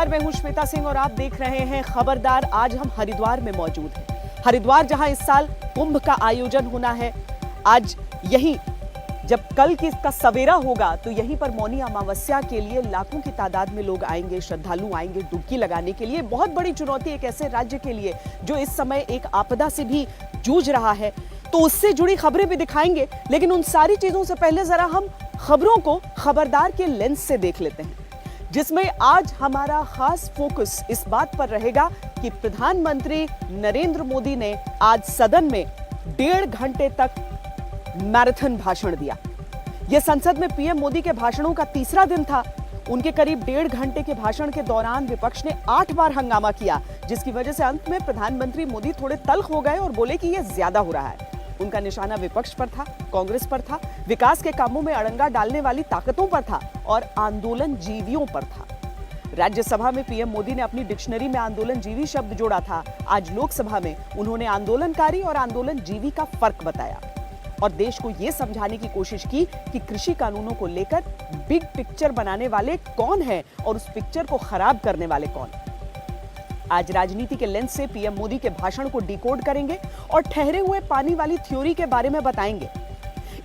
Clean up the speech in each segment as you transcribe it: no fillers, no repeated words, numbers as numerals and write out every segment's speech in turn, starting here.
नमस्कार, मैं हूं श्वेता सिंह और आप देख रहे हैं खबरदार। आज हम हरिद्वार में मौजूद हैं। हरिद्वार जहां इस साल कुंभ का आयोजन होना है। आज यहीं जब कल का सवेरा होगा तो यहीं पर मौनी अमावस्या के लिए लाखों की तादाद में लोग आएंगे, श्रद्धालु आएंगे डुबकी लगाने के लिए। बहुत बड़ी चुनौती एक ऐसे राज्य के लिए जो इस समय एक आपदा से भी जूझ रहा है, तो उससे जुड़ी खबरें भी दिखाएंगे। लेकिन उन सारी चीजों से पहले जरा हम खबरों को खबरदार के लेंस से देख लेते हैं, जिसमें आज हमारा खास फोकस इस बात पर रहेगा कि प्रधानमंत्री नरेंद्र मोदी ने आज सदन में 1.5 घंटे तक मैराथन भाषण दिया। यह संसद में पीएम मोदी के भाषणों का तीसरा दिन था। उनके करीब 1.5 घंटे के भाषण के दौरान विपक्ष ने 8 बार हंगामा किया, जिसकी वजह से अंत में प्रधानमंत्री मोदी थोड़े तल्ख हो गए और बोले कि यह ज्यादा हो रहा है। उनका निशाना विपक्ष पर था, कांग्रेस पर था, विकास के कामों में अड़ंगा डालने वाली ताकतों पर था और आंदोलन जीवियों पर था। राज्यसभा में पीएम मोदी ने अपनी डिक्शनरी में आंदोलन जीवी शब्द जोड़ा था। आज लोकसभा में उन्होंने आंदोलनकारी और आंदोलन जीवी का फर्क बताया और देश को यह समझाने की कोशिश की कि कृषि कानूनों को लेकर बिग पिक्चर बनाने वाले कौन हैं और उस पिक्चर को खराब करने वाले कौन। आज राजनीति के लेंस से पीएम मोदी के भाषण को डिकोड करेंगे और ठहरे हुए पानी वाली थ्योरी के बारे में बताएंगे।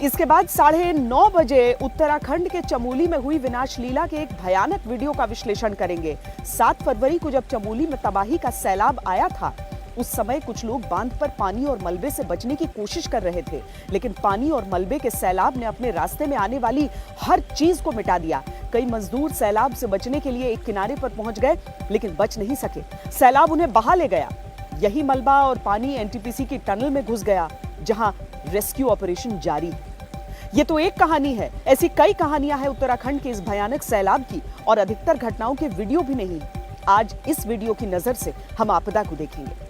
इसके बाद 9:30 बजे उत्तराखंड के चमोली में हुई विनाश लीला के एक भयानक वीडियो का विश्लेषण करेंगे। 7 फरवरी को जब चमोली में तबाही का सैलाब आया था, उस समय कुछ लोग बांध पर पानी और मलबे से बचने की कोशिश कर रहे थे, लेकिन पानी और मलबे के सैलाब ने अपने रास्ते में आने वाली हर चीज को मिटा दिया। कई मजदूर सैलाब से बचने के लिए एक किनारे पर पहुंच गए, लेकिन बच नहीं सके। सैलाब उन्हें बहा ले गया। यही मलबा और पानी एनटीपीसी की टनल में घुस गया, जहां रेस्क्यू ऑपरेशन जारी है। ये तो एक कहानी है, ऐसी कई कहानियां हैं उत्तराखंड के इस भयानक सैलाब की, और अधिकतर घटनाओं के वीडियो भी नहीं। आज इस वीडियो की नजर से हम आपदा को देखेंगे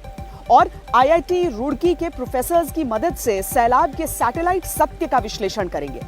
और आईआईटी रुड़की के प्रोफेसर्स की मदद से सैलाब के सैटेलाइट सत्य का विश्लेषण करेंगे।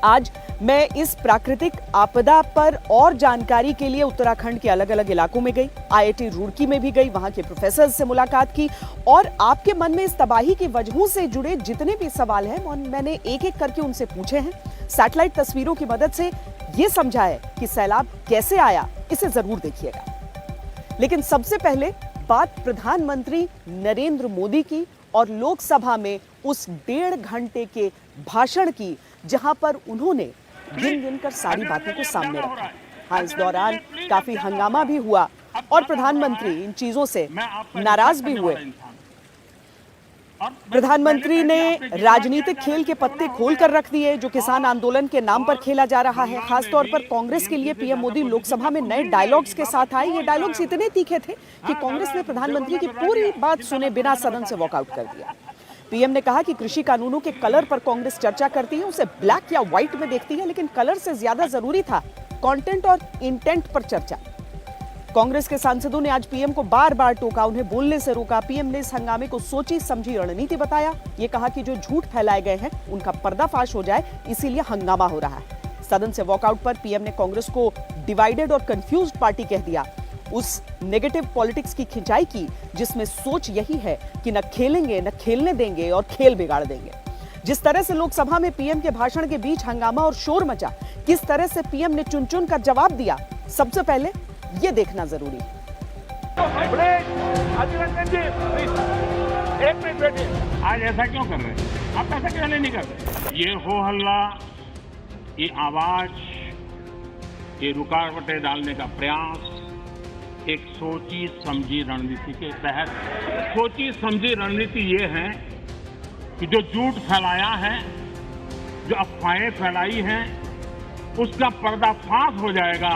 आज मैं इस प्राकृतिक आपदा पर और जानकारी के लिए उत्तराखंड के अलग अलग इलाकों में गई, आईआईटी रुड़की में भी गई, वहां के प्रोफेसर्स से मुलाकात की और आपके मन में इस तबाही की वजहों से जुड़े जितने भी सवाल हैं मैंने एक एक करके उनसे पूछे हैं। सैटेलाइट तस्वीरों की मदद से यह समझा है कि सैलाब कैसे आया, इसे जरूर देखिएगा। लेकिन सबसे पहले बात प्रधानमंत्री नरेंद्र मोदी की और लोकसभा में उस 1.5 घंटे के भाषण की, जहां पर उन्होंने गिन गिनकर सारी बातों को सामने रखा। हाँ, इस दौरान काफी हंगामा भी हुआ और प्रधानमंत्री इन चीजों से नाराज भी हुए। प्रधानमंत्री ने राजनीतिक खेल के पत्ते खोल कर रख दिए जो किसान आंदोलन के नाम पर खेला जा रहा है। खासतौर पर कांग्रेस के लिए पीएम मोदी लोकसभा में नए डायलॉग्स के साथ आए। ये डायलॉग्स इतने तीखे थे कि कांग्रेस ने प्रधानमंत्री की पूरी बात सुने बिना सदन से वॉकआउट कर दिया। पीएम ने कहा कि कृषि कानूनों के कलर पर कांग्रेस चर्चा करती है, उसे ब्लैक या व्हाइट में देखती है, लेकिन कलर से ज्यादा जरूरी था कंटेंट और इंटेंट पर चर्चा। कांग्रेस के सांसदों ने आज पीएम को बार बार टोका, उन्हें बोलने से रोका। पीएम ने इस हंगामे को सोची समझी रणनीति बताया। ये कहा कि जो झूठ फैलाए गए हैं उनका पर्दाफाश हो जाए, इसीलिए हंगामा हो रहा है। सदन से वॉकआउट पर पीएम ने कांग्रेस को डिवाइडेड और कंफ्यूज्ड पार्टी कह दिया। उस नेगेटिव पॉलिटिक्स की खिंचाई की जिसमें सोच यही है कि न खेलेंगे, न खेलने देंगे और खेल बिगाड़ देंगे। जिस तरह से लोकसभा में पीएम के भाषण के बीच हंगामा और शोर मचा, किस तरह से पीएम ने चुन चुन कर जवाब दिया, सबसे पहले ये देखना जरूरी है। एक मिनट बैठिए। आज ऐसा क्यों कर रहे हैं? आप ऐसा क्यों नहीं कर रहे? ये हो हल्ला, ये आवाज, ये रुकावटें डालने का प्रयास एक सोची समझी रणनीति के तहत। सोची समझी रणनीति ये है कि जो झूठ फैलाया है, जो अफवाहें फैलाई हैं, उसका पर्दाफाश हो जाएगा।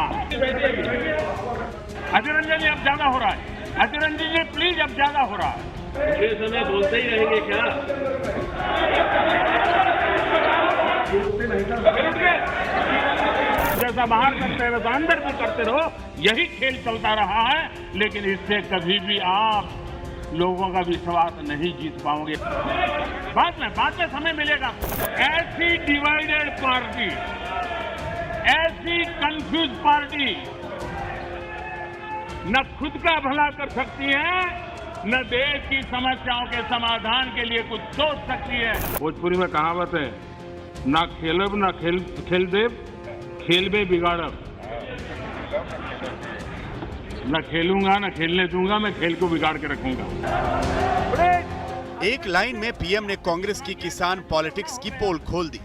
अजय रंजन जी अब ज्यादा हो रहा है। अजय रंजन जी प्लीज, अब ज्यादा हो रहा है। ये समय बोलते ही रहेंगे क्या? जैसा बाहर करते रहो अंदर भी करते रहो, यही खेल चलता रहा है, लेकिन इससे कभी भी आप लोगों का विश्वास नहीं जीत पाओगे। बाद में समय मिलेगा। ऐसी डिवाइडेड पार्टी, ऐसी कंफ्यूज पार्टी न खुद का भला कर सकती है, न देश की समस्याओं के समाधान के लिए कुछ सोच सकती है। भोजपुरी में कहावत है, ना खेलब ना खेल देव, खेल में बिगाड़ब। न खेलूंगा न खेलने दूंगा, मैं खेल को बिगाड़ के रखूंगा। एक लाइन में पीएम ने कांग्रेस की किसान पॉलिटिक्स की पोल खोल दी।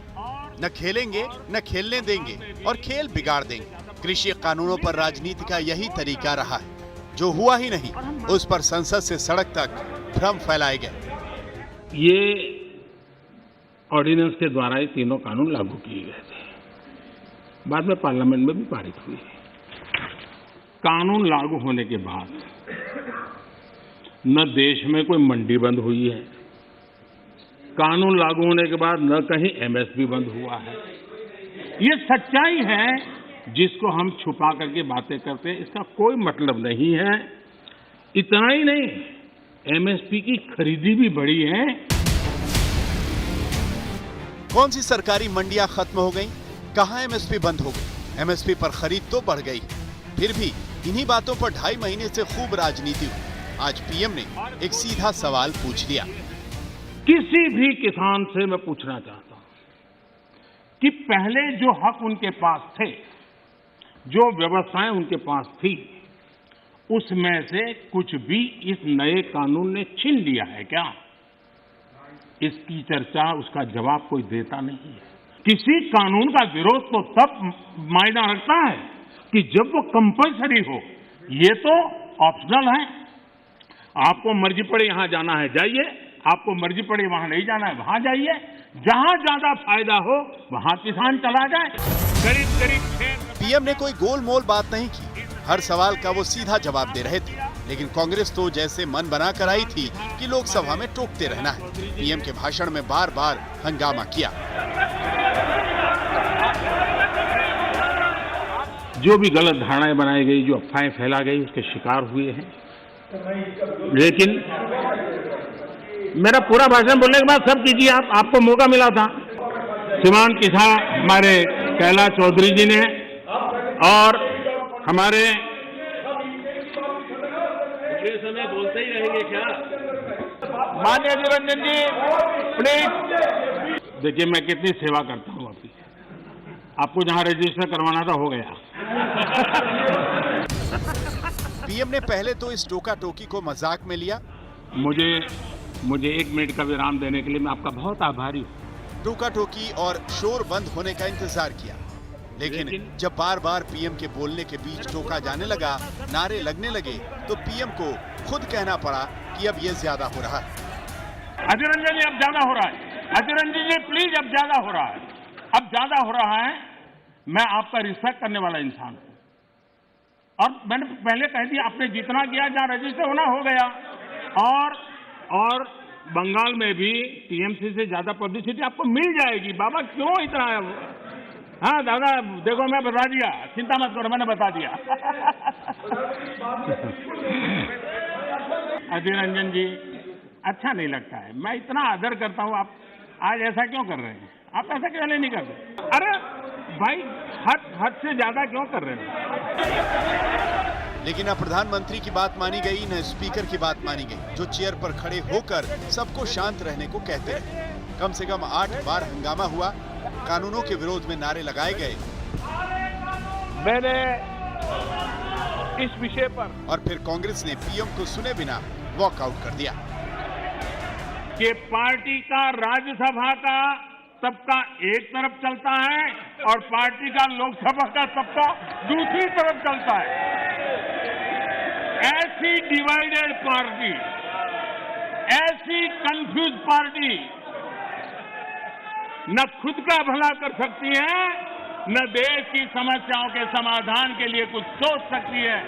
न खेलेंगे न खेलने देंगे और खेल बिगाड़ देंगे। कृषि कानूनों पर राजनीति का यही तरीका रहा है। जो हुआ ही नहीं उस पर संसद से सड़क तक भ्रम फैलाए गए। ये ऑर्डिनेंस के द्वारा ये तीनों कानून लागू किए गए थे, बाद में पार्लियामेंट में भी पारित हुए। कानून लागू होने के बाद न देश में कोई मंडी बंद हुई है, कानून लागू होने के बाद न कहीं एमएसपी बंद हुआ है। ये सच्चाई है जिसको हम छुपा करके बातें करते हैं, इसका कोई मतलब नहीं है। इतना ही नहीं, एमएसपी की खरीदी भी बढ़ी है। कौन सी सरकारी मंडियां खत्म हो गईं? कहां एमएसपी बंद हो गई? एमएसपी पर खरीद तो बढ़ गई। फिर भी इन्हीं बातों पर 2.5 महीने से खूब राजनीति हुई। आज पीएम ने एक सीधा सवाल पूछ लिया। किसी भी किसान से मैं पूछना चाहता हूं कि पहले जो हक उनके पास थे, जो व्यवस्थाएं उनके पास थी, उसमें से कुछ भी इस नए कानून ने छीन लिया है क्या? इसकी चर्चा, उसका जवाब कोई देता नहीं है। किसी कानून का विरोध तो तब मायना रखता है कि जब वो कंपल्सरी हो। ये तो ऑप्शनल है। आपको मर्जी पड़े यहां जाना है जाइए, आपको मर्जी पड़े वहां नहीं जाना है वहां जाइए। जहां ज्यादा फायदा हो वहां किसान चला जाए। करीब करीब पीएम ने कोई गोलमोल बात नहीं की। हर सवाल का वो सीधा जवाब दे रहे थे। लेकिन कांग्रेस तो जैसे मन बना कर आई थी कि लोकसभा में टोकते रहना है। पीएम के भाषण में बार बार हंगामा किया। जो भी गलत धारणाएं बनाई गई, जो अफवाहें फैला गई, उसके शिकार हुए हैं। लेकिन मेरा पूरा भाषण बोलने के बाद सब कीजिए। आपको मौका मिला था। श्रीमान किसान हमारे कैलाश चौधरी जी ने और हमारे ये समय बोलते ही रहेंगे क्या? माननीय अधीर रंजन जी प्लीज। देखिए मैं कितनी सेवा करता हूँ आपकी। आपको जहां रजिस्टर करवाना था हो गया। पीएम ने पहले तो इस टोका टोकी को मजाक में लिया। मुझे 1 मिनट का विराम देने के लिए मैं आपका बहुत आभारी हूँ। टोका टोकी और शोर बंद होने का इंतजार किया, लेकिन जब बार बार पीएम के बोलने के बीच टोका जाने लगा, नारे लगने लगे, तो पीएम को खुद कहना पड़ा कि अब ये ज्यादा हो रहा है। अधीर रंजन जी अब ज्यादा हो रहा है। अधीर रंजन जी प्लीज, अब ज्यादा हो रहा है। अब ज्यादा हो रहा है। मैं आपका रिस्पेक्ट करने वाला इंसान हूं और मैंने पहले कह दिया, आपने जितना किया जहां रजिस्टर होना हो गया। और बंगाल में भी टीएमसी से ज्यादा पब्लिसिटी आपको मिल जाएगी। बाबा क्यों इतना है? हाँ दादा देखो मैं बता दिया, चिंता मत करो, मैंने बता दिया। अधीर रंजन जी अच्छा नहीं लगता है। मैं इतना आदर करता हूं, आप आज ऐसा क्यों कर रहे हैं? आप ऐसा क्यों नहीं कर रहे? अरे भाई हद से ज्यादा क्यों कर रहे हैं? लेकिन न प्रधानमंत्री की बात मानी गई, न स्पीकर की बात मानी गई, जो चेयर पर खड़े होकर सबको शांत रहने को कहते रहे। कम से कम 8 बार हंगामा हुआ, कानूनों के विरोध में नारे लगाए गए। मैंने इस विषय पर और फिर कांग्रेस ने पीएम को सुने बिना वॉकआउट कर दिया कि पार्टी का राज्यसभा का सबका एक तरफ चलता है और पार्टी का लोकसभा का सबका दूसरी तरफ चलता है। ऐसी डिवाइडेड पार्टी, ऐसी कंफ्यूज पार्टी न खुद का भला कर सकती है, न देश की समस्याओं के समाधान के लिए कुछ सोच सकती है।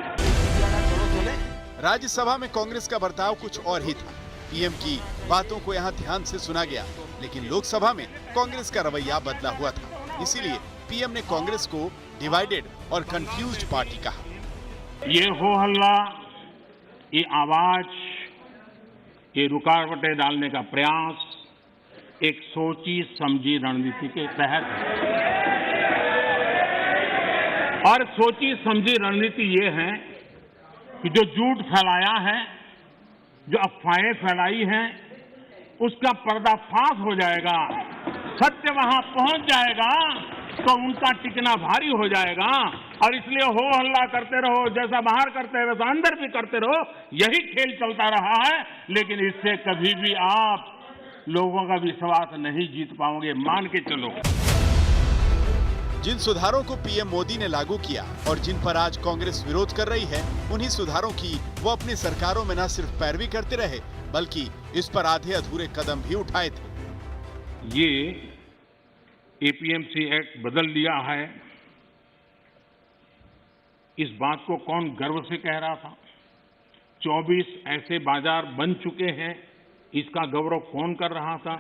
राज्यसभा में कांग्रेस का बर्ताव कुछ और ही था। पीएम की बातों को यहाँ ध्यान से सुना गया, लेकिन लोकसभा में कांग्रेस का रवैया बदला हुआ था। इसीलिए पीएम ने कांग्रेस को डिवाइडेड और कंफ्यूज्ड पार्टी कहा। ये हो हल्ला, ये आवाज, ये रुकावटें डालने का प्रयास एक सोची समझी रणनीति के तहत और सोची समझी रणनीति ये है कि जो झूठ फैलाया है, जो अफवाहें फैलाई हैं, उसका पर्दाफाश हो जाएगा, सत्य वहां पहुंच जाएगा तो उनका टिकना भारी हो जाएगा। और इसलिए हो हल्ला करते रहो, जैसा बाहर करते हैं वैसा अंदर भी करते रहो, यही खेल चलता रहा है। लेकिन इससे कभी भी आप लोगों का विश्वास नहीं जीत पाओगे, मान के चलो। जिन सुधारों को पीएम मोदी ने लागू किया और जिन पर आज कांग्रेस विरोध कर रही है, उन्हीं सुधारों की वो अपनी सरकारों में न सिर्फ पैरवी करते रहे, बल्कि इस पर आधे अधूरे कदम भी उठाए थे। ये एपीएमसी एक्ट बदल दिया है, इस बात को कौन गर्व से कह रहा था? 24 ऐसे बाजार बन चुके हैं, इसका गौरव कौन कर रहा था?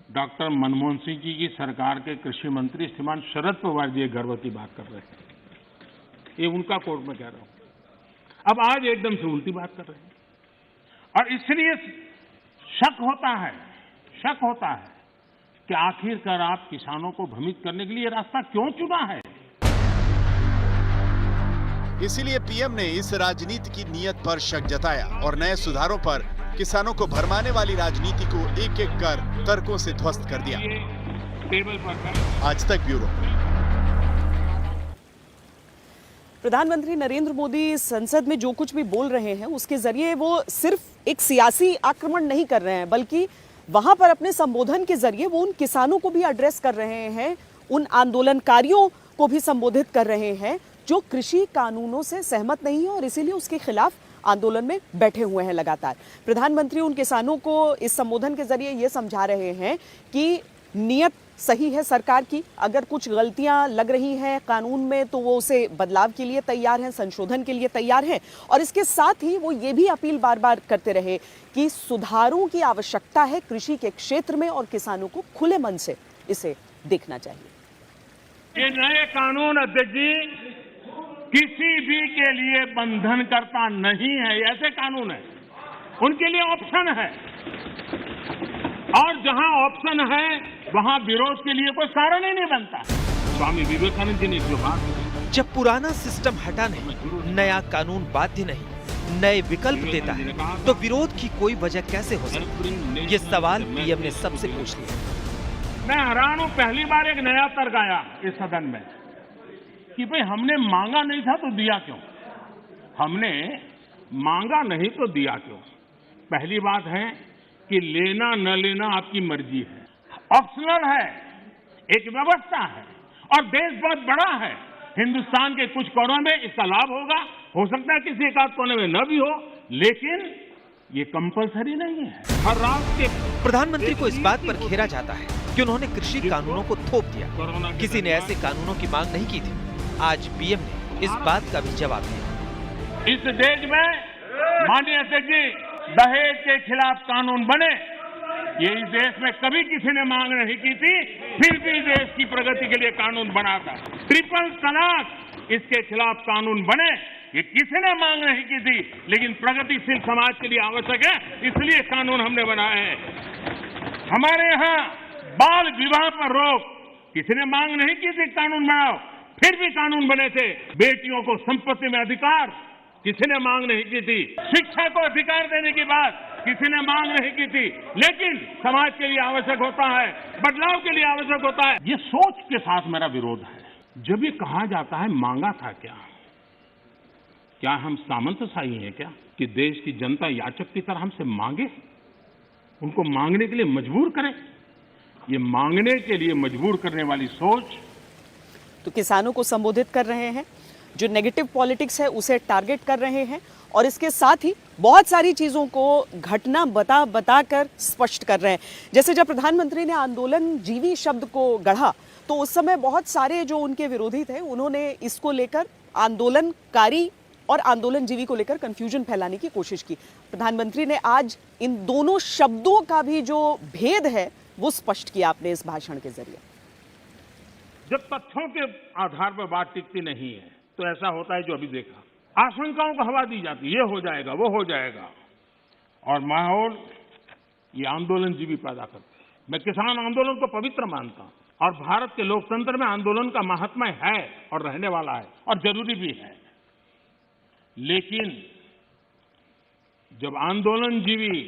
डॉक्टर मनमोहन सिंह जी की सरकार के कृषि मंत्री श्रीमान शरद पवार जी गर्व की बात कर रहे हैं। ये उनका कोर्ट में कह रहा हूं। अब आज एकदम से उल्टी बात कर रहे हैं और इसलिए शक होता है कि आखिरकार आप किसानों को भ्रमित करने के लिए रास्ता क्यों चुना है? इसीलिए पीएम ने इस राजनीति की नीयत पर शक जताया और नए सुधारों पर किसानों को भरमाने वाली राजनीति को एक एक कर तर्कों से ध्वस्त कर दिया। टेबल पर आज तक ब्यूरो। प्रधानमंत्री नरेंद्र मोदी संसद में जो कुछ भी बोल रहे हैं उसके जरिए वो सिर्फ एक सियासी आक्रमण नहीं कर रहे हैं, बल्कि वहां पर अपने संबोधन के जरिए वो उन किसानों को भी एड्रेस कर रहे हैं, उन आंदोलनकारियों को भी संबोधित कर रहे हैं जो कृषि कानूनों से सहमत नहीं है और इसीलिए उसके खिलाफ आंदोलन में बैठे हुए हैं लगातार। प्रधानमंत्री उन किसानों को इस संबोधन के जरिए ये समझा रहे हैं कि नीयत सही है सरकार की, अगर कुछ गलतियां लग रही हैं कानून में तो वो उसे बदलाव के लिए तैयार हैं, संशोधन के लिए तैयार हैं। और इसके साथ ही वो ये भी अपील बार बार करते रहे कि सुधारों की आवश्यकता है कृषि के क्षेत्र में और किसानों को खुले मन से इसे देखना चाहिए। ये नए कानून अध्यक्ष जी किसी भी के लिए बंधन करता नहीं है, ऐसे कानून है, उनके लिए ऑप्शन है और जहां ऑप्शन है वहां विरोध के लिए कोई कारण ही नहीं बनता। स्वामी विवेकानंद जी ने जो बात की, जब पुराना सिस्टम हटा नहीं, नया कानून बाध्य नहीं, नए विकल्प देता है, तो विरोध की कोई वजह कैसे हो सकती? ये सवाल पीएम ने सबसे पूछ लिया। मैं हैरान हूं, पहली बार एक नया तर्क आया इस सदन में कि भाई हमने मांगा नहीं था तो दिया क्यों? हमने मांगा नहीं तो दिया क्यों? पहली बात है कि लेना न लेना आपकी मर्जी है, ऑप्शनल है, एक व्यवस्था है और देश बहुत बड़ा है। हिंदुस्तान के कुछ कोनों में इसका लाभ होगा, हो सकता है किसी एक आध कोने में न भी हो, लेकिन ये कंपलसरी नहीं है। हर राज्य के प्रधानमंत्री को इस बात पर घेरा जाता है कि उन्होंने कृषि कानूनों को थोप दिया। किसी ने ऐसे कानूनों की मांग नहीं की थी। आज पीएम ने इस बात का भी जवाब दिया। इस देश में माननीय अध्यक्ष जी दहेज के खिलाफ कानून बने, ये इस देश में कभी किसी ने मांग नहीं की थी, फिर भी देश की प्रगति के लिए कानून बना था। ट्रिपल तलाक, इसके खिलाफ कानून बने, ये किसी ने मांग नहीं की थी, लेकिन प्रगतिशील समाज के लिए आवश्यक है, इसलिए कानून हमने बनाए हैं। हमारे यहाँ बाल विवाह पर रोक, किसी ने मांग नहीं की थी कानून बनाओ, फिर भी कानून बने थे। बेटियों को संपत्ति में अधिकार, किसी ने मांग नहीं की थी। शिक्षा को अधिकार देने की बात किसी ने मांग नहीं की थी, लेकिन समाज के लिए आवश्यक होता है, बदलाव के लिए आवश्यक होता है। ये सोच के साथ मेरा विरोध है। जब ये कहा जाता है मांगा था क्या हम सामंतशाही हैं क्या कि देश की जनता याचक की तरह हमसे मांगे, उनको मांगने के लिए मजबूर करें? ये मांगने के लिए मजबूर करने वाली सोच। तो किसानों को संबोधित कर रहे हैं, जो नेगेटिव पॉलिटिक्स है उसे टारगेट कर रहे हैं और इसके साथ ही बहुत सारी चीज़ों को घटना बता कर स्पष्ट कर रहे हैं। जैसे जब प्रधानमंत्री ने आंदोलन जीवी शब्द को गढ़ा तो उस समय बहुत सारे जो उनके विरोधी थे उन्होंने इसको लेकर आंदोलनकारी और आंदोलन जीवी को लेकर कंफ्यूजन फैलाने की कोशिश की। प्रधानमंत्री ने आज इन दोनों शब्दों का भी जो भेद है वो स्पष्ट किया अपने इस भाषण के जरिए। जब तथ्यों के आधार पर बात टिकती नहीं है तो ऐसा होता है जो अभी देखा, आशंकाओं को हवा दी जाती, ये हो जाएगा वो हो जाएगा, और माहौल ये आंदोलन जीवी पैदा करते हैं। मैं किसान आंदोलन को पवित्र मानता हूं और भारत के लोकतंत्र में आंदोलन का महात्म्य है और रहने वाला है और जरूरी भी है। लेकिन जब आंदोलन जीवी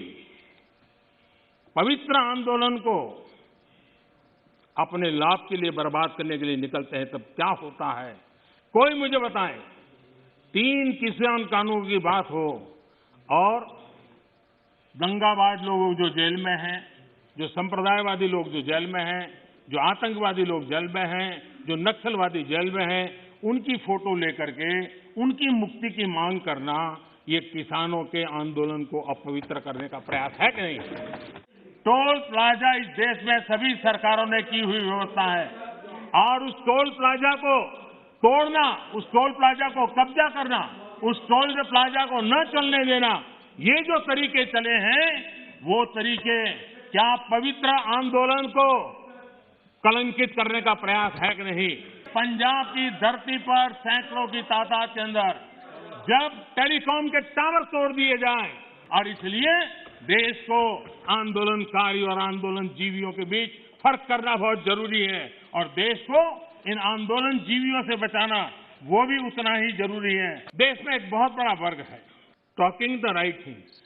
पवित्र आंदोलन को अपने लाभ के लिए बर्बाद करने के लिए निकलते हैं, तब क्या होता है? कोई मुझे बताए। 3 किसान कानून की बात हो और दंगाबाज लोग जो जेल में हैं, जो संप्रदायवादी लोग जो जेल में हैं, जो आतंकवादी लोग जेल में हैं, जो नक्सलवादी जेल में हैं, उनकी फोटो लेकर के उनकी मुक्ति की मांग करना, ये किसानों के आंदोलन को अपवित्र करने का प्रयास है कि नहीं? टोल प्लाजा इस देश में सभी सरकारों ने की हुई व्यवस्था है और उस टोल प्लाजा को तोड़ना, उस टोल प्लाजा को कब्जा करना, उस टोल प्लाजा को न चलने देना, ये जो तरीके चले हैं, वो तरीके क्या पवित्र आंदोलन को कलंकित करने का प्रयास है कि नहीं? पंजाब की धरती पर सैकड़ों की तादाद के अंदर जब टेलीकॉम के टावर तोड़ दिए जाएं, और इसलिए देश को आंदोलनकारी और आंदोलन जीवियों के बीच फर्क करना बहुत जरूरी है और देश को इन आंदोलन जीवियों से बचाना वो भी उतना ही जरूरी है। देश में एक बहुत बड़ा वर्ग है टॉकिंग द राइट थिंग्स,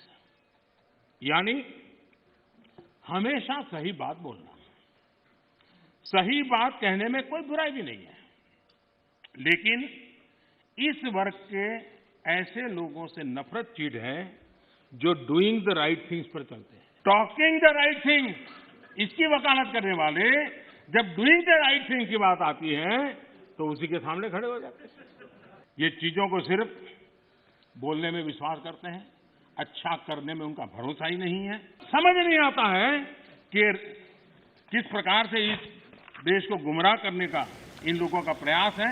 यानी हमेशा सही बात बोलना। सही बात कहने में कोई बुराई भी नहीं है, लेकिन इस वर्ग के ऐसे लोगों से नफरत चीड़ है जो डूइंग द राइट थिंग्स पर चलते हैं। टॉकिंग द राइट थिंग्स, इसकी वकालत करने वाले जब डूइंग द राइट थिंग्स की बात आती है तो उसी के सामने खड़े हो जाते हैं। ये चीजों को सिर्फ बोलने में विश्वास करते हैं, अच्छा करने में उनका भरोसा ही नहीं है। समझ नहीं आता है कि किस प्रकार से इस देश को गुमराह करने का इन लोगों का प्रयास है।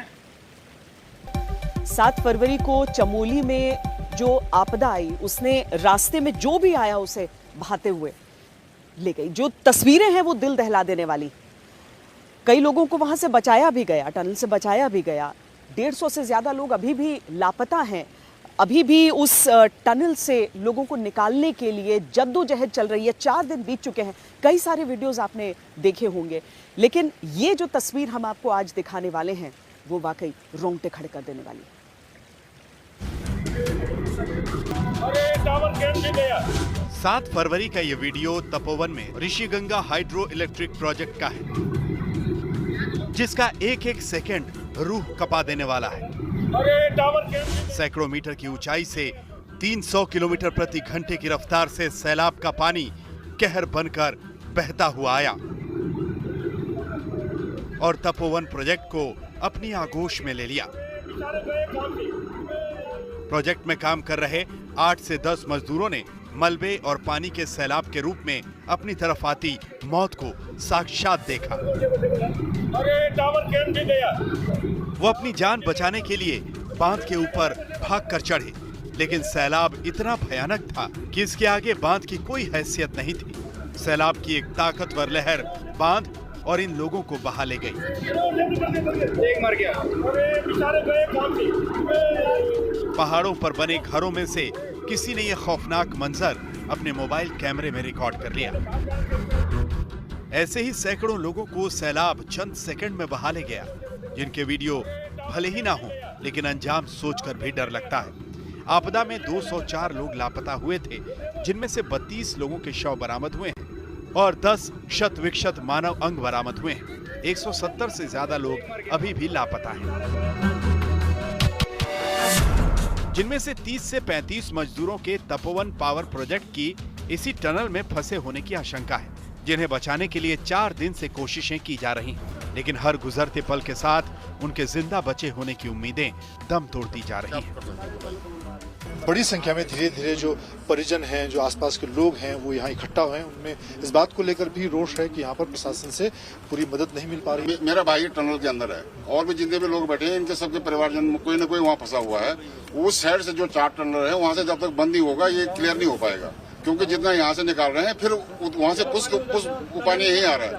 7 फरवरी को चमोली में जो आपदा आई, उसने रास्ते में जो भी आया उसे बहाते हुए ले गई। जो तस्वीरें हैं वो दिल दहला देने वाली। कई लोगों को वहां से बचाया भी गया, टनल से बचाया भी गया। 150 से ज्यादा लोग अभी भी लापता हैं। अभी भी उस टनल से लोगों को निकालने के लिए जद्दोजहद चल रही है। 4 दिन बीत चुके हैं। कई सारे वीडियोस आपने देखे होंगे, लेकिन ये जो तस्वीर हम आपको आज दिखाने वाले हैं वो वाकई रोंगटे खड़े कर देने वाली है। 7 फरवरी का ये वीडियो तपोवन में ऋषिगंगा हाइड्रो इलेक्ट्रिक प्रोजेक्ट का है, जिसका एक एक सेकंड रूह कपा देने वाला है। सैकड़ों मीटर की ऊंचाई से 300 किलोमीटर प्रति घंटे की रफ्तार से सैलाब का पानी कहर बनकर बहता हुआ आया और तपोवन प्रोजेक्ट को अपनी आगोश में ले लिया। प्रोजेक्ट में काम कर रहे 8 से 10 मजदूरों ने मलबे और पानी के सैलाब के रूप में अपनी तरफ आती मौत को साक्षात देखा। वो अपनी जान बचाने के लिए बांध के ऊपर भागकर चढ़े, लेकिन सैलाब इतना भयानक था कि इसके आगे बांध की कोई हैसियत नहीं थी। सैलाब की एक ताकतवर लहर बांध और इन लोगों को बहा ले गई। पहाड़ों पर बने घरों में से किसी ने यह खौफनाक मंजर अपने मोबाइल कैमरे में रिकॉर्ड कर लिया। ऐसे ही सैकड़ों लोगों को सैलाब चंद सेकंड में बहा ले गया, जिनके वीडियो भले ही ना हो, लेकिन अंजाम सोचकर भी डर लगता है। आपदा में 204 लोग लापता हुए थे, जिनमें से 32 लोगों के शव बरामद हुए हैं और 10 क्षत विक्षत मानव अंग बरामद हुए हैं। 170 से ज्यादा लोग अभी भी लापता हैं, जिनमें से 30 से 35 मजदूरों के तपोवन पावर प्रोजेक्ट की इसी टनल में फंसे होने की आशंका है, जिन्हें बचाने के लिए 4 दिन से कोशिशें की जा रही हैं, लेकिन हर गुजरते पल के साथ उनके जिंदा बचे होने की उम्मीदें दम तोड़ती जा रही हैं। बड़ी संख्या में धीरे धीरे जो परिजन हैं, जो आसपास के लोग हैं, वो यहाँ इकट्ठा हुए हैं। उनमें इस बात को लेकर भी रोष है कि यहाँ पर प्रशासन से पूरी मदद नहीं मिल पा रही है। मेरा भाई टनल के अंदर है और भी जितने भी लोग बैठे हैं, इनके सबके परिवारजन कोई न कोई वहाँ फंसा हुआ है। उस साइड से जो 4 टनल है, वहाँ से जब तक बंद नहीं होगा ये क्लियर नहीं हो पाएगा, क्योंकि जितना यहाँ से निकाल रहे हैं फिर वहाँ से पुश पानी यही आ रहा है।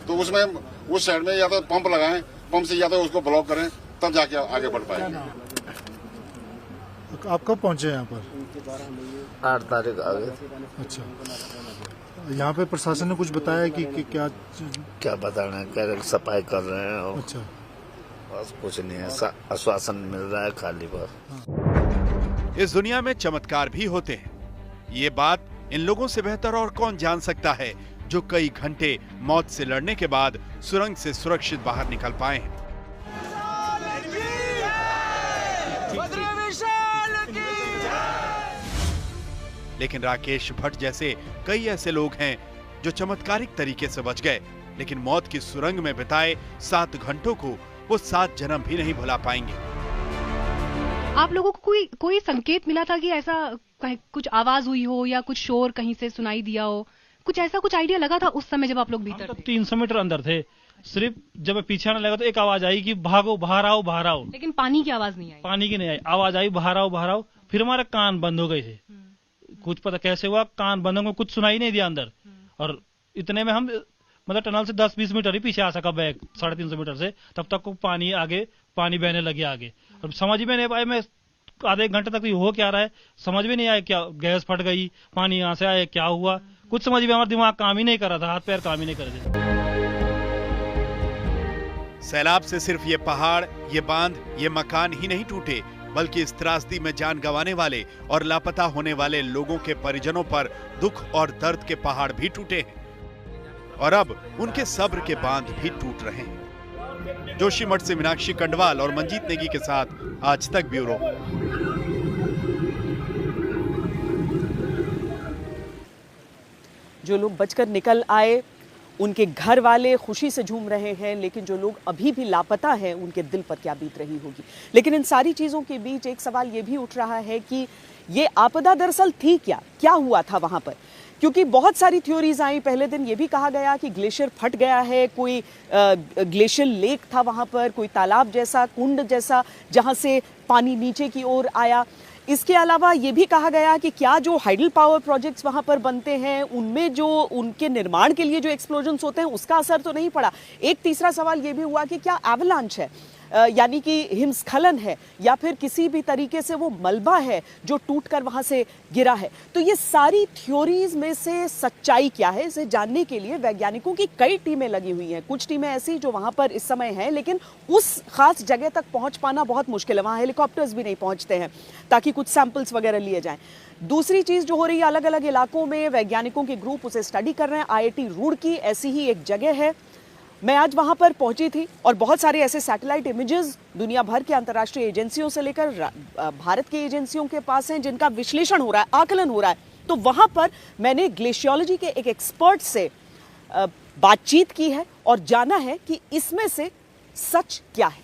तो उसमें उस साइड में या तो पंप लगाएं, पंप से या तो उसको ब्लॉक करें, तब जाके आगे बढ़ पाएंगे। आप कब पहुंचे यहाँ पर? 8 तारीख आ गए। अच्छा, यहाँ पे प्रशासन ने कुछ बताया कि क्या बताना है, क्या सफाई कर रहे हैं और अच्छा, बस कुछ नहीं है, आश्वासन मिल रहा है खाली बस। इस दुनिया में चमत्कार भी होते हैं, ये बात इन लोगों से बेहतर और कौन जान सकता है जो कई घंटे मौत से लड़ने के बाद सुरंग से सुरक्षित बाहर निकल पाए हैं। लेकिन राकेश भट्ट जैसे कई ऐसे लोग हैं जो चमत्कारिक तरीके से बच गए, लेकिन मौत की सुरंग में बिताए 7 घंटों को वो 7 जन्म भी नहीं भुला पाएंगे। आप लोगों को कोई संकेत मिला था कि ऐसा कुछ आवाज हुई हो या कुछ शोर कहीं से सुनाई दिया हो, कुछ ऐसा कुछ आइडिया लगा था उस समय जब आप लोग भीतर थे? 300 मीटर अंदर थे, सिर्फ जब मैं पीछे आने लगा तो एक आवाज आई कि भागो, बाहर आओ, बाहर आओ। लेकिन पानी की आवाज नहीं आई? पानी की नहीं आई, आवाज आई बाहर आओ, बाहर आओ। फिर हमारे कान बंद हो गए थे, कुछ पता कैसे हुआ, कान बंद हो गए, कुछ सुनाई नहीं दिया अंदर। और इतने में हम मतलब टनल से 10-20 मीटर ही पीछे आ सका बैग, 350 मीटर से, तब तक को पानी बहने लगे आगे। और समझ में नहीं पाए, मैं आधे घंटे तक हो क्या रहा है समझ में नहीं आया, क्या गैस फट गई, पानी यहाँ से आया, क्या हुआ, कुछ समझ में, हमारा दिमाग काम ही नहीं कर रहा था, हाथ पैर काम ही नहीं कर रहे। सैलाब से सिर्फ ये पहाड़, ये बांध, ये मकान ही नहीं टूटे, बल्कि इस त्रासदी में जान गंवाने वाले और लापता होने वाले लोगों के परिजनों पर दुख और दर्द के पहाड़ भी टूटे हैं और अब उनके सब्र के बांध भी टूट रहे हैं। जोशीमठ से मीनाक्षी कंडवाल और मंजीत नेगी के साथ आज तक ब्यूरो। जो लोग बचकर निकल आए उनके घर वाले खुशी से झूम रहे हैं, लेकिन जो लोग अभी भी लापता हैं उनके दिल पर क्या बीत रही होगी। लेकिन इन सारी चीज़ों के बीच एक सवाल ये भी उठ रहा है कि ये आपदा दरअसल थी क्या हुआ था वहाँ पर, क्योंकि बहुत सारी थ्योरीज आई। पहले दिन ये भी कहा गया कि ग्लेशियर फट गया है, कोई ग्लेशियर लेक था वहाँ पर, कोई तालाब जैसा, कुंड जैसा, जहाँ से पानी नीचे की ओर आया। इसके अलावा ये भी कहा गया कि क्या जो हाइडल पावर प्रोजेक्ट्स वहाँ पर बनते हैं उनमें जो उनके निर्माण के लिए जो एक्सप्लोजन्स होते हैं उसका असर तो नहीं पड़ा। एक तीसरा सवाल ये भी हुआ कि क्या एवलांच है, यानी कि हिमस्खलन है, या फिर किसी भी तरीके से वो मलबा है जो टूटकर वहां से गिरा है। तो ये सारी थ्योरीज में से सच्चाई क्या है, इसे जानने के लिए वैज्ञानिकों की कई टीमें लगी हुई हैं। कुछ टीमें ऐसी जो वहां पर इस समय हैं, लेकिन उस खास जगह तक पहुंच पाना बहुत मुश्किल है, वहां हेलीकॉप्टर्स भी नहीं पहुंचते हैं ताकि कुछ सैंपल्स वगैरह लिए जाएं। दूसरी चीज जो हो रही है, अलग अलग इलाकों में वैज्ञानिकों के ग्रुप उसे स्टडी कर रहे हैं। IIT रुड़की ऐसी ही एक जगह है, मैं आज वहां पर पहुंची थी और बहुत सारे ऐसे सैटेलाइट इमेजेस दुनिया भर की अंतर्राष्ट्रीय एजेंसियों से लेकर भारत की एजेंसियों के पास हैं, जिनका विश्लेषण हो रहा है, आकलन हो रहा है। तो वहां पर मैंने ग्लेशियोलॉजी के एक एक्सपर्ट से बातचीत की है और जाना है कि इसमें से सच क्या है।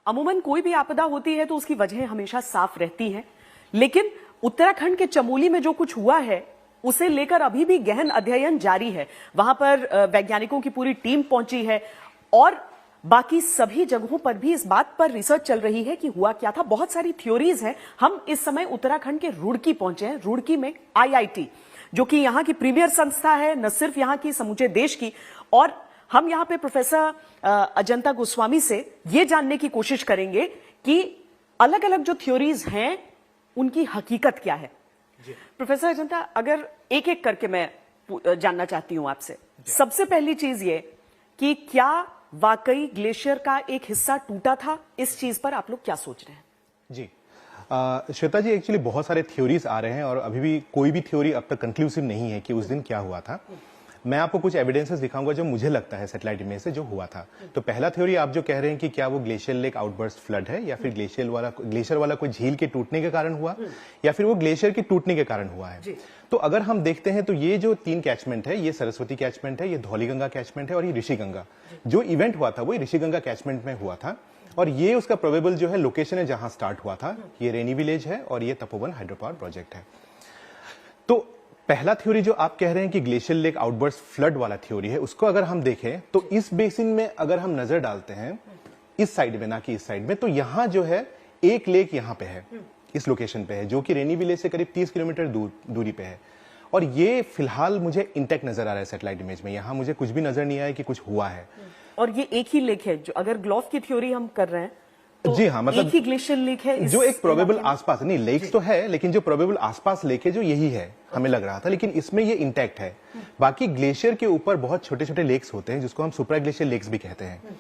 अमूमन कोई भी आपदा होती है तो उसकी वजह हमेशा साफ रहती है, लेकिन उत्तराखंड के चमोली में जो कुछ हुआ है उसे लेकर अभी भी गहन अध्ययन जारी है। वहां पर वैज्ञानिकों की पूरी टीम पहुंची है और बाकी सभी जगहों पर भी इस बात पर रिसर्च चल रही है कि हुआ क्या था। बहुत सारी थ्योरीज हैं। हम इस समय उत्तराखंड के रुड़की पहुंचे हैं। रुड़की में IIT, जो कि यहाँ की प्रीमियर संस्था है, न सिर्फ यहाँ की, समूचे देश की। और हम यहाँ पे प्रोफेसर अजंता गोस्वामी से ये जानने की कोशिश करेंगे कि अलग अलग जो थ्योरीज हैं उनकी हकीकत क्या है। प्रोफेसर अजंता, अगर एक एक करके मैं जानना चाहती हूं आपसे, सबसे पहली चीज ये कि क्या वाकई ग्लेशियर का एक हिस्सा टूटा था, इस चीज पर आप लोग क्या सोच रहे हैं? जी श्वेता जी, एक्चुअली बहुत सारे थ्योरीज आ रहे हैं और अभी भी कोई भी थ्योरी अब तक कंक्लूसिव नहीं है कि उस दिन क्या हुआ था। मैं आपको कुछ एविडेंसेस दिखाऊंगा जो मुझे लगता है सैटेलाइट इमेज से जो हुआ था। तो पहला थ्योरी आप जो कह रहे हैं कि क्या वो ग्लेशियर लेक आउटबर्स्ट फ्लड है या फिर ग्लेशियर वाला कोई झील के टूटने के कारण हुआ या फिर वो ग्लेशियर के टूटने के कारण हुआ है। तो अगर हम देखते हैं तो ये जो 3 कैचमेंट है, ये सरस्वती कैचमेंट है, ये धौलीगंगा कैचमेंट है और ये ऋषिगंगा। जो इवेंट हुआ था वो ऋषिगंगा कैचमेंट में हुआ था और ये उसका प्रोबेबल जो है लोकेशन है जहां स्टार्ट हुआ था। ये रेनी विलेज है और ये तपोवन हाइड्रो पावर प्रोजेक्ट है। तो पहला थ्योरी जो आप कह रहे हैं कि ग्लेशियर लेक आउटबर्स्ट फ्लड वाला थ्योरी है, उसको अगर हम देखें तो इस बेसिन में अगर हम नजर डालते हैं इस साइड में, ना कि इस साइड में, तो यहां जो है एक लेक यहां पे है, इस लोकेशन पे है, जो कि रेनी विलेज से करीब 30 किलोमीटर दूरी पे है। और ये फिलहाल मुझे इंटैक्ट नजर आ रहा है सैटेलाइट इमेज में। यहां मुझे कुछ भी नजर नहीं आया कि कुछ हुआ है। और ये एक ही लेक है, जो अगर ग्लोव की थ्योरी हम कर रहे हैं तो जी हाँ, मतलब एक ही ग्लेशियर लेक है जो एक प्रोबेबल आसपास, नहीं लेक्स तो है लेकिन जो प्रोबेबल आसपास लेक है जो यही है, हमें लग रहा था, लेकिन इसमें ये इंटैक्ट है। बाकी ग्लेशियर के ऊपर बहुत छोटे छोटे लेक्स होते हैं जिसको हम सुप्रा ग्लेशियर लेक्स भी कहते हैं।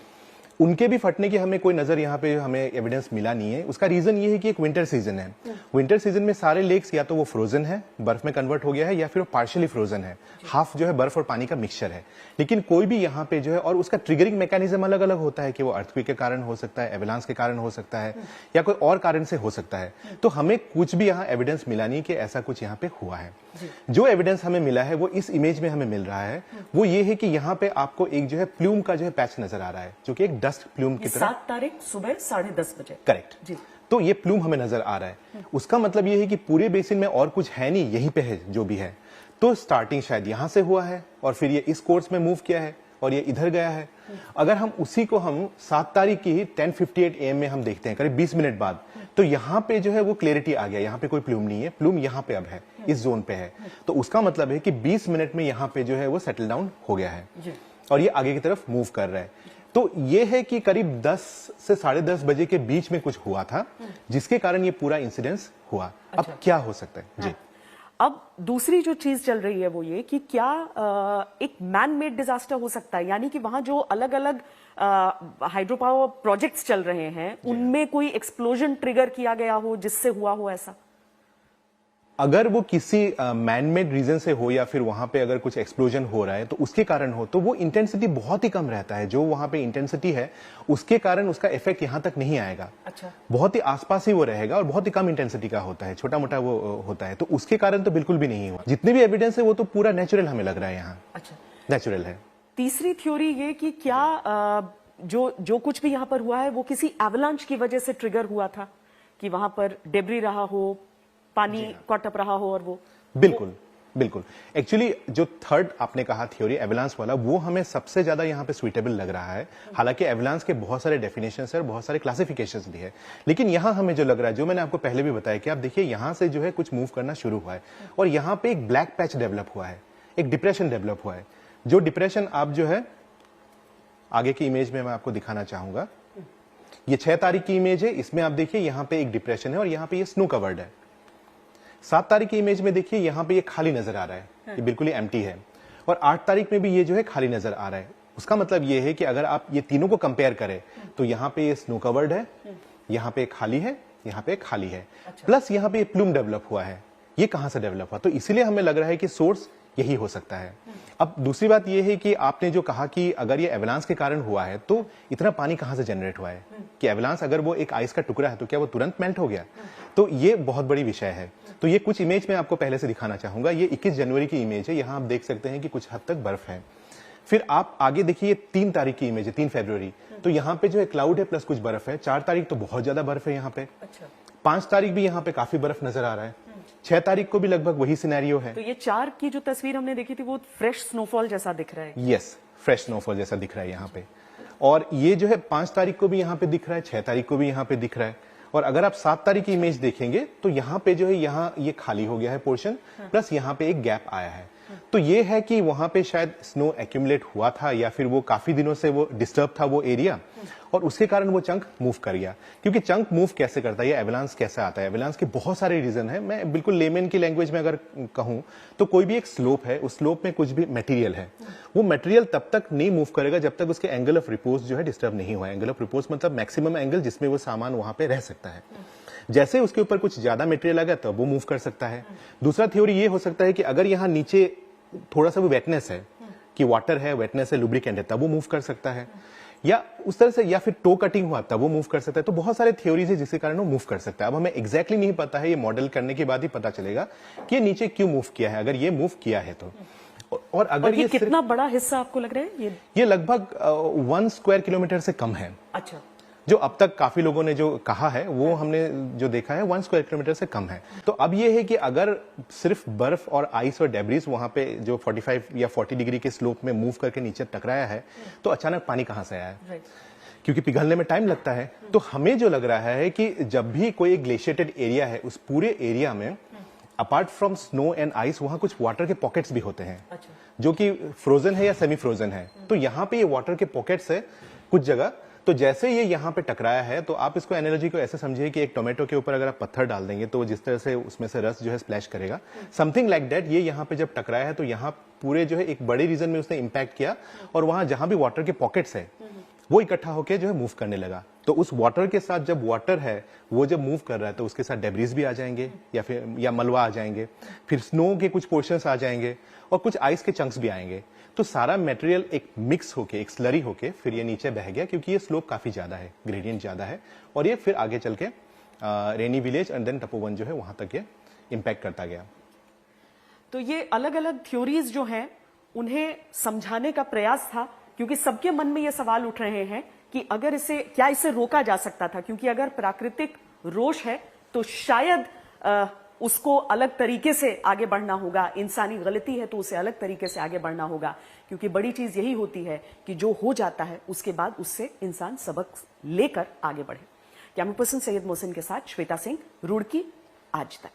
उनके भी फटने की हमें कोई नजर यहाँ पे हमें एविडेंस मिला नहीं है। उसका रीजन ये है कि एक विंटर सीजन है। विंटर सीजन में सारे लेक्स या तो वो फ्रोजन है, बर्फ में कन्वर्ट हो गया है, या फिर वो पार्शियली फ्रोजन है, हाफ जो है बर्फ और पानी का मिक्सचर है। लेकिन कोई भी यहाँ पे जो है, और उसका ट्रिगरिंग मैकेनिज्म अलग अलग होता है कि वो अर्थक्वेक के कारण हो सकता है, एवलांस के कारण हो सकता है, या कोई और कारण से हो सकता है। तो हमें कुछ भी यहाँ एविडेंस मिला नहीं कि ऐसा कुछ यहाँ पे हुआ है। जो एविडेंस हमें मिला है वो इस इमेज में हमें मिल रहा है, वो ये है कि यहाँ पे आपको एक जो है प्लूम का जो है पैच नजर आ रहा है, जो कि एक डस्ट प्लूम की तरह। 7 तारीख सुबह 10:30 बजे। करेक्ट जी। तो ये प्लूम हमें नजर आ रहा है। उसका मतलब ये है कि पूरे बेसिन में और कुछ है नहीं, यहीं पे है जो भी है। तो स्टार्टिंग शायद यहां से हुआ है और फिर ये इस कोर्स में मूव किया है और ये इधर गया है। अगर हम उसी को हम 7 तारीख की ही 10:58 AM में हम देखते हैं, करीब 20 मिनट बाद, तो यहाँ पे जो है वो क्लैरिटी आ गया, यहाँ पे कोई प्लूम नहीं है, प्लूम यहाँ पे अब है, इस जोन पे है। तो उसका मतलब है कि 20 मिनट में यहाँ पे जो है वो सेटल डाउन हो गया है और ये आगे की तरफ मूव कर रहा है। तो ये है कि करीब 10 से 10:30 बजे के बीच में कुछ हुआ था, जिसके कारण ये पूरा इंसिडेंस हुआ। अब क्या हो सकता है जी? अब दूसरी जो चीज चल रही है वो ये कि क्या एक मैन मेड डिजास्टर हो सकता है, यानी कि वहां जो अलग अलग हाइड्रो पावर प्रोजेक्ट्स चल रहे हैं उनमें कोई एक्सप्लोजन ट्रिगर किया गया हो जिससे हुआ हो ऐसा? अगर वो किसी मैन मेड रीजन से हो या फिर वहां पे अगर कुछ एक्सप्लोजन हो रहा है तो उसके कारण हो, तो वो इंटेंसिटी बहुत ही कम रहता है। जो वहां पे इंटेंसिटी है उसके कारण उसका इफेक्ट यहां तक नहीं आएगा। अच्छा। बहुत ही आसपास ही वो रहेगा और बहुत ही कम इंटेंसिटी का होता है, छोटा मोटा वो होता है। तो उसके कारण तो बिल्कुल भी नहीं हुआ। जितने भी एविडेंस है वो तो पूरा नेचुरल हमें लग रहा है यहाँ। अच्छा, नेचुरल है। तीसरी थ्योरी ये कि क्या जो कुछ भी यहाँ पर हुआ है वो किसी एवलांच की वजह से ट्रिगर हुआ था, कि वहां पर डेब्री रहा हो, पानी कॉटअप रहा हो और वो बिल्कुल बिल्कुल। एक्चुअली जो थर्ड आपने कहा थ्योरी एवलांस वाला, वो हमें सबसे ज्यादा यहाँ पे सुइटेबल लग रहा है। हालांकि एवलांस के बहुत सारे डेफिनेशंस है और बहुत सारे क्लासिफिकेशंस भी है, लेकिन यहाँ हमें जो लग रहा है, जो मैंने आपको पहले भी बताया कि आप देखिए यहाँ से जो है कुछ मूव करना शुरू हुआ है और यहाँ पे एक ब्लैक पैच डेवलप हुआ है, एक डिप्रेशन डेवलप हुआ है। जो डिप्रेशन आप जो है आगे की इमेज में मैं आपको दिखाना चाहूंगा, ये 6 तारीख की इमेज है। इसमें आप देखिए यहाँ पे एक डिप्रेशन है और यहाँ पे ये स्नो कवर्ड है। 7 तारीख की इमेज में देखिए यहाँ पे ये खाली नजर आ रहा है, ये बिल्कुल ही एम्प्टी है। और 8 तारीख में भी ये जो है खाली नजर आ रहा है। उसका मतलब ये है कि अगर आप ये तीनों को कंपेयर करें तो यहाँ पे ये स्नो कवर्ड है, यहाँ पे खाली है, यहाँ पे खाली है। अच्छा। प्लस यहाँ पे प्लूम डेवलप हुआ है। ये कहां से डेवलप हुआ? तो इसीलिए हमें लग रहा है कि सोर्स यही हो सकता है। अब दूसरी बात यह है कि आपने जो कहा कि अगर ये एवलांस के कारण हुआ है तो इतना पानी कहां से जनरेट हुआ है, कि एवलांस अगर वो एक आइस का टुकड़ा है तो क्या वो तुरंत मेल्ट हो गया? तो ये बहुत बड़ी विषय है। तो ये कुछ इमेज में आपको पहले से दिखाना चाहूंगा। ये 21 जनवरी की इमेज है। यहाँ आप देख सकते हैं कि कुछ हद तक बर्फ है। फिर आप आगे देखिए 3 तारीख की इमेज है, 3 फरवरी। तो यहाँ पे जो है क्लाउड है प्लस कुछ बर्फ है। 4 तारीख तो बहुत ज्यादा बर्फ है यहाँ पे। अच्छा। 5 तारीख भी यहाँ पे काफी बर्फ नजर आ रहा है। 6 तारीख को भी लगभग वही सिनेरियो है। तो ये 4 की जो तस्वीर हमने देखी थी वो फ्रेश स्नोफॉल जैसा दिख रहा है। यस, फ्रेश स्नोफॉल जैसा दिख रहा है यहाँ पे। और ये जो है 5 तारीख को भी यहाँ पे दिख रहा है, 6 तारीख को भी यहाँ पे दिख रहा है। और अगर आप 7 तारीख की इमेज देखेंगे तो यहाँ पे जो है यहाँ ये खाली हो गया है पोर्शन, प्लस यहाँ पे एक गैप आया है। तो ये है कि वहां पे शायद स्नो एक्यूमुलेट हुआ था या फिर वो काफी दिनों से वो डिस्टर्ब था वो एरिया, और उसके कारण वो चंक मूव कर गया। क्योंकि चंक मूव कैसे करता है, ये एवलांस कैसे आता है? एवलांस के बहुत सारे रीजन है। मैं बिल्कुल लेमन की लैंग्वेज में अगर कहूं तो कोई भी एक स्लोप है, उस स्लोप में कुछ भी मटेरियल है, वो मटेरियल तब तक नहीं मूव करेगा जब तक उसके एंगल ऑफ रिपोज जो है डिस्टर्ब नहीं हुआ। एंगल ऑफ रिपोज मतलब मैक्सिमम एंगल जिसमें वो सामान वहां पे रह सकता है। जैसे उसके ऊपर कुछ ज्यादा मटेरियल आ गया तब वो मूव कर सकता है। दूसरा थ्योरी ये हो सकता है कि अगर यहाँ नीचे थोड़ा सा वो वेटनेस है, कि वाटर है, वेटनेस है, लुब्रिकेंट है, तब वो मूव कर सकता है, या उस तरह से, या फिर टो कटिंग हुआ तब वो मूव कर सकता है। तो बहुत सारे थ्योरीज है जिसके कारण वो मूव कर सकता है। अब हमें एग्जैक्टली नहीं पता है, ये मॉडल करने के बाद ही पता चलेगा कि ये नीचे क्यों मूव किया है, अगर ये मूव किया है तो। और अगर ये कितना बड़ा हिस्सा आपको लग रहा है? ये लगभग 1 स्क्वायर किलोमीटर से कम है। अच्छा। जो अब तक काफी लोगों ने जो कहा है वो हमने जो देखा है 1 स्क्वायर किलोमीटर से कम है। तो अब ये है कि अगर सिर्फ बर्फ और आइस और डेब्रिस वहां पे जो 45 या 40 डिग्री के स्लोप में मूव करके नीचे टकराया है, तो अचानक पानी कहां से आया है? क्योंकि पिघलने में टाइम लगता है। तो हमें जो लग रहा है कि जब भी कोई ग्लेशिएटेड एरिया है, उस पूरे एरिया में apart from snow and ice वहां कुछ वाटर के पॉकेट्स भी होते हैं। अच्छा। जो कि फ्रोजन है या सेमी फ्रोजन है। तो यहाँ पे ये वाटर के पॉकेट्स है कुछ जगह। तो जैसे ये यहाँ पे टकराया है, तो आप इसको एनालॉजी को ऐसे समझिए कि एक टोमेटो के ऊपर अगर आप पत्थर डाल देंगे तो जिस तरह से उसमें से रस जो है स्प्लैश करेगा, समथिंग लाइक दैट। ये यहाँ पे जब टकराया है तो यहाँ पूरे जो है एक बड़े रीजन में उसने इंपैक्ट किया, और वहां जहां भी वाटर के पॉकेट्स है वो इकट्ठा होकर जो है मूव करने लगा। तो उस वाटर के साथ जब वाटर है वो जब मूव कर रहा है तो उसके साथ डेब्रिस भी आ जाएंगे या मलबा आ जाएंगे, फिर स्नो के कुछ पोर्शंस आ जाएंगे और कुछ आइस के चंक्स भी आएंगे। तो सारा मटेरियल एक मिक्स होके, एक स्लरी होके फिर ये नीचे बह गया, क्योंकि ये स्लोप काफी ज्यादा है, ग्रेडियंट ज्यादा है, और ये फिर आगे चल के रेनी विलेज एंड देन तपोवन जो है वहां तक ये इम्पैक्ट करता गया। तो ये अलग अलग थ्योरीज जो हैं उन्हें समझाने का प्रयास था, क्योंकि सबके मन में ये सवाल उठ रहे हैं कि अगर इसे रोका जा सकता था, क्योंकि अगर प्राकृतिक रोष है तो शायद उसको अलग तरीके से आगे बढ़ना होगा, इंसानी गलती है तो उसे अलग तरीके से आगे बढ़ना होगा, क्योंकि बड़ी चीज यही होती है कि जो हो जाता है उसके बाद उससे इंसान सबक लेकर आगे बढ़े। कैमरा पर्सन सैयद मोहसिन के साथ श्वेता सिंह, रुड़की, आज तक।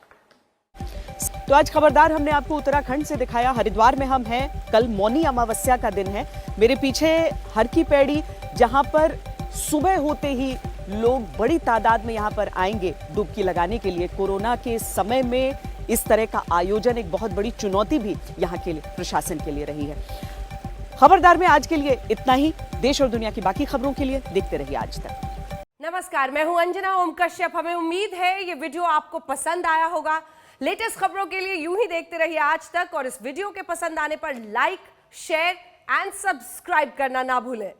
तो आज खबरदार हमने आपको उत्तराखंड से दिखाया। हरिद्वार में हम हैं, कल मौनी अमावस्या का दिन है। मेरे पीछे हर की पैड़ी, जहां पर सुबह होते ही लोग बड़ी तादाद में यहां पर आएंगे डुबकी लगाने के लिए। कोरोना के समय में इस तरह का आयोजन एक बहुत बड़ी चुनौती भी यहां के लिए, प्रशासन के लिए रही है। खबरदार में आज के लिए इतना ही। देश और दुनिया की बाकी खबरों के लिए देखते रहिए आज तक। नमस्कार, मैं हूं अंजना ओम कश्यप। हमें उम्मीद है ये वीडियो आपको पसंद आया होगा। लेटेस्ट खबरों के लिए यूं ही देखते रहिए आज तक, और इस वीडियो के पसंद आने पर लाइक, शेयर एंड सब्सक्राइब करना ना भूलें।